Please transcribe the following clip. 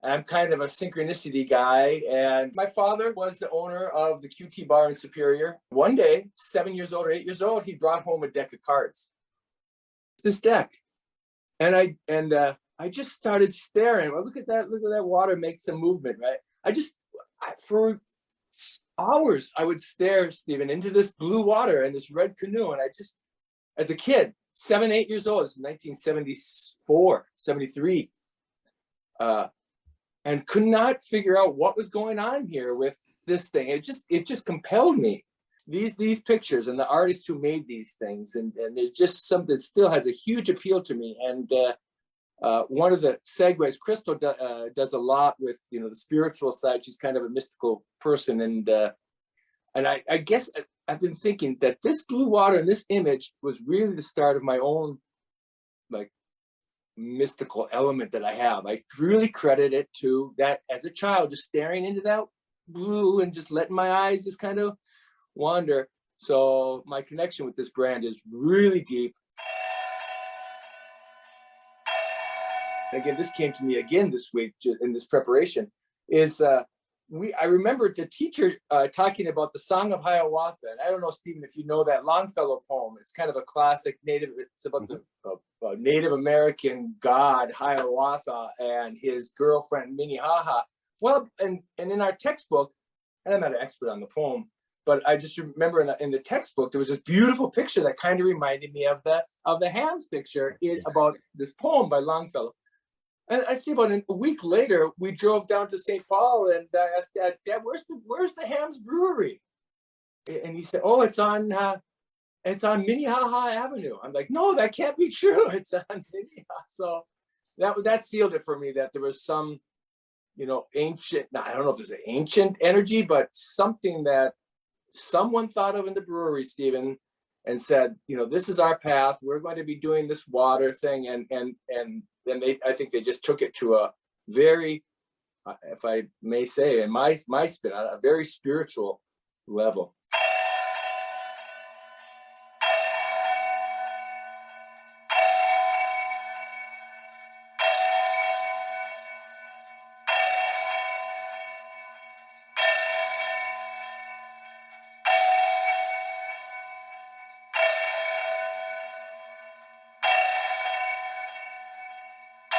I'm kind of a synchronicity guy. And my father was the owner of the QT bar in Superior. One day, 7 years old or 8 years old, he brought home a deck of cards. This deck. And I just started staring. Well, look at that water make some movement, right? For hours, I would stare, Stephen, into this blue water and this red canoe. And I just, as a kid, 7, 8 years old, it's 1974, 73, and could not figure out what was going on here with this thing. It just compelled me. These pictures and the artists who made these things, and there's just something that still has a huge appeal to me. And one of the segues, Crystal does a lot with, the spiritual side. She's kind of a mystical person, and I guess I've been thinking that this blue water and this image was really the start of my own mystical element that I have. I really credit it to that as a child, just staring into that blue and just letting my eyes just kind of wander. So my connection with this brand is really deep. Again, this came to me again this week in this preparation. I remember the teacher talking about the Song of Hiawatha, and I don't know, Stephen, if you know that Longfellow poem. It's kind of a classic It's about the Native American god Hiawatha and his girlfriend Minnehaha. Well, and in our textbook, and I'm not an expert on the poem, but I just remember in the textbook there was this beautiful picture that kind of reminded me of the Hamm's picture about this poem by Longfellow. And I see about a week later, we drove down to St. Paul, and I asked Dad, where's the Hamm's Brewery? And he said, oh, it's on Minnehaha Avenue. I'm like, no, that can't be true. It's on Minnehaha. So that sealed it for me, that there was some, ancient, I don't know if there's an ancient energy, but something that someone thought of in the brewery, Stephen, and said, this is our path. We're going to be doing this water thing. And then I think they just took it to a very, if I may say, in my spin, a very spiritual level.